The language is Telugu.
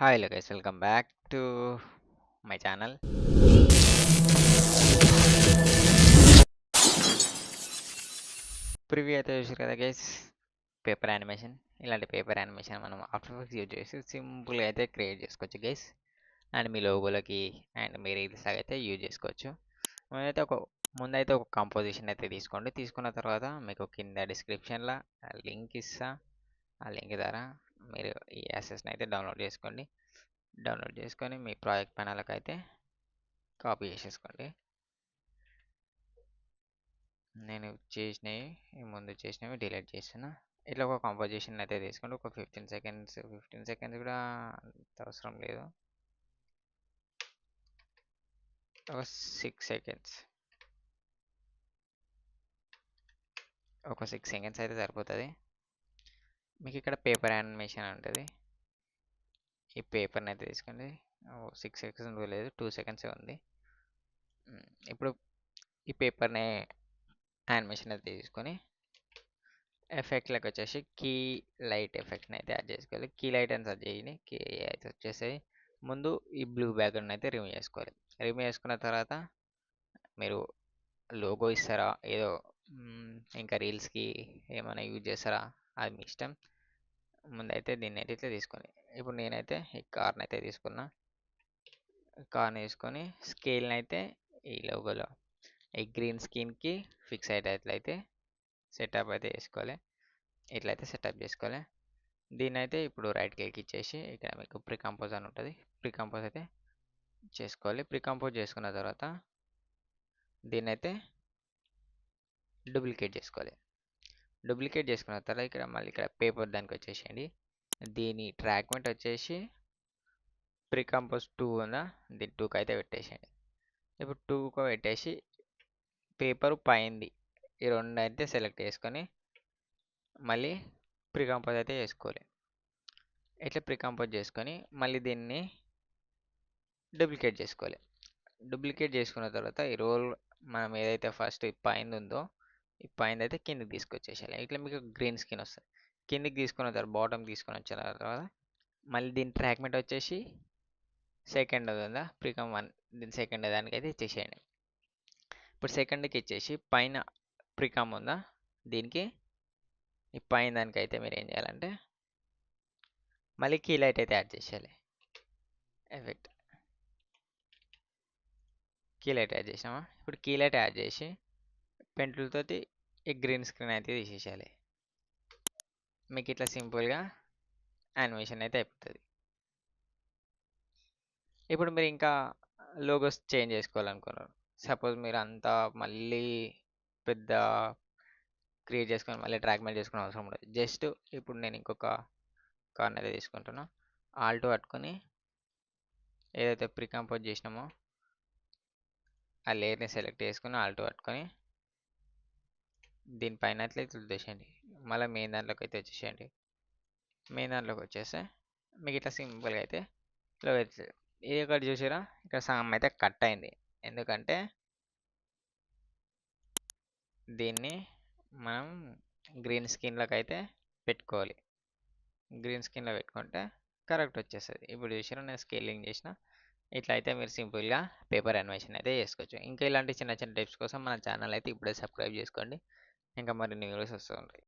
Hi, hello guys, welcome back to my channel. Preview అయితే చూసారు కదా గైస్, పేపర్ యానిమేషన్. ఇలాంటి పేపర్ యానిమేషన్ మనం ఆఫ్టర్ ఎఫెక్ట్స్ యూజ్ చేసి సింపుల్గా అయితే క్రియేట్ చేసుకోవచ్చు గైస్. అండ్ మీ లోగోలకి అండ్ మీ రీల్స్ అయితే యూజ్ చేసుకోవచ్చు. ముందైతే ఒక కంపోజిషన్ అయితే తీసుకోండి. తీసుకున్న తర్వాత మీకు కింద డిస్క్రిప్షన్లో లింక్ ఇస్తా. ఆ లింక్ ద్వారా మీరు ఈ యాసెస్ని అయితే డౌన్లోడ్ చేసుకోండి. డౌన్లోడ్ చేసుకొని మీ ప్రాజెక్ట్ ప్యానల్కి అయితే కాపీ చేసేసుకోండి. నేను చేసినవి ముందు చేసినవి డిలీట్ చేస్తున్నా. ఇట్లా ఒక కంపోజిషన్ అయితే తీసుకోండి. ఒక 15 సెకండ్స్ కూడా అంత అవసరం లేదు. ఒక 6 సెకండ్స్ అయితే సరిపోతుంది. మీకు ఇక్కడ పేపర్ యానిమేషన్ ఉంటుంది. ఈ పేపర్ని అయితే తీసుకోండి. 6 సెకండ్స్ లేదు, 2 సెకండ్స్ ఉంది. ఇప్పుడు ఈ పేపర్ని యానిమేషన్ అయితే తీసుకొని ఎఫెక్ట్లోకి వచ్చేసి కీ లైట్ ఎఫెక్ట్ని అయితే యాడ్ చేసుకోవాలి. కీ లైట్ అని సెర్చ్ చేయండి. కీ అయితే వచ్చేసి ముందు ఈ బ్లూ బ్యాక్గ్రౌండ్ అయితే రిమూవ్ చేసుకోవాలి. రిమూవ్ చేసుకున్న తర్వాత మీరు లోగో ఇస్తారా, ఏదో ఇంకా రీల్స్కి ఏమైనా యూజ్ చేస్తారా, అది మీ ఇష్టం. ముందైతే దీన్ని అయితే ఇట్లా తీసుకోండి. ఇప్పుడు నేనైతే ఈ కార్ని అయితే తీసుకున్నా. కార్ని తీసుకొని స్కేల్ని అయితే ఈ లోగోలో ఈ గ్రీన్ స్క్రీన్కి ఫిక్స్ అయ్యేటట్లయితే సెటప్ అయితే చేసుకోవాలి. ఇట్లయితే సెటప్ చేసుకోవాలి. దీన్ని అయితే ఇప్పుడు రైట్ క్లిక్ ఇచ్చేసి ఇక్కడ మీకు ప్రీ కంపోజ్ అని ఉంటుంది. ప్రీ కంపోజ్ అయితే చేసుకోవాలి. ప్రీ కంపోజ్ చేసుకున్న తర్వాత దీన్ని అయితే డూప్లికేట్ చేసుకోవాలి. డూప్లికేట్ చేసుకున్న తర్వాత ఇక్కడ మళ్ళీ ఇక్కడ పేపర్ దానికి వచ్చేసేయండి. దీని ట్రాక్మెంట్ వచ్చేసి ప్రీ కంపోజ్ 2 ఉందా, దీని 2కి అయితే పెట్టేసేయండి. ఇప్పుడు 2కు పెట్టేసి పేపర్ పైంది ఈ రెండు అయితే సెలెక్ట్ చేసుకొని మళ్ళీ ప్రీ కంపోజ్ అయితే చేసుకోవాలి. ఇట్లా ప్రీ కంపోజ్ చేసుకొని మళ్ళీ దీన్ని డూప్లికేట్ చేసుకోవాలి. డూప్లికేట్ చేసుకున్న తర్వాత ఈ రోల్ మనం ఏదైతే ఫస్ట్ పైన ఉందో ఈ పైన అయితే కిందికి తీసుకొచ్చేసేయాలి. ఇట్లా మీకు గ్రీన్ స్క్రీన్ వస్తుంది. కిందికి తీసుకున్న తర్వాత బాటమ్ తీసుకొని వచ్చిన తర్వాత మళ్ళీ దీని ట్రాక్మెంట్ వచ్చేసి సెకండ్ ఉందా ప్రీకమ్ 1, దీని సెకండ్ దానికైతే ఇచ్చేసేయండి. ఇప్పుడు సెకండ్కి ఇచ్చేసి పైన ప్రీకమ్ ఉందా దీనికి ఈ పైన దానికైతే మీరు ఏం చేయాలంటే మళ్ళీ కీ లైట్ అయితే యాడ్ చేసేయాలి. ఎఫెక్ట్ కీ లైట్ యాడ్ చేసామా. ఇప్పుడు కీ లైట్ యాడ్ చేసి పెన్సిల్తో ఈ గ్రీన్ స్క్రీన్ అయితే తీసేసేయాలి. మీకు ఇట్లా సింపుల్గా యానిమేషన్ అయితే అయిపోతుంది. ఇప్పుడు మీరు ఇంకా లోగోస్ చేంజ్ చేసుకోవాలనుకున్నారు. సపోజ్ మీరు అంతా మళ్ళీ పెద్ద క్రియేట్ చేసుకొని మళ్ళీ ట్రాక్మెంట్ చేసుకునే అవసరం ఉండదు. జస్ట్ ఇప్పుడు నేను ఇంకొక కార్న్ అయితే తీసుకుంటున్నా. ఆల్ట్ పట్టుకొని ఏదైతే ప్రీ కంపోజ్ చేసినామో ఆ లేయర్ని సెలెక్ట్ చేసుకుని ఆల్ట్ పట్టుకొని దీనిపైన అట్లా ఇట్లా వదిలేసేయండి. మళ్ళీ మెయిన్ దాంట్లోకి అయితే వచ్చేసేయండి. మెయిన్ దాంట్లోకి వచ్చేస్తే మీకు ఇట్లా సింపుల్గా అయితే ఇట్లా వచ్చేది. ఇది ఒకటి చూసారా, ఇక్కడ సగం అయితే కట్ అయింది. ఎందుకంటే దీన్ని మనం గ్రీన్ స్క్రీన్లోకి అయితే పెట్టుకోవాలి. గ్రీన్ స్క్రీన్లో పెట్టుకుంటే కరెక్ట్ వచ్చేస్తుంది. ఇప్పుడు చూసారా నేను స్కేలింగ్ చేసిన. ఇట్లా అయితే మీరు సింపుల్గా పేపర్ యానిమేషన్ అయితే చేసుకోవచ్చు. ఇంకా ఇలాంటి చిన్న చిన్న టిప్స్ కోసం మన ఛానల్ అయితే ఇప్పుడే సబ్స్క్రైబ్ చేసుకోండి. ఇంకా మరిన్ని వీడియోస్ వస్తూ ఉంటాయి.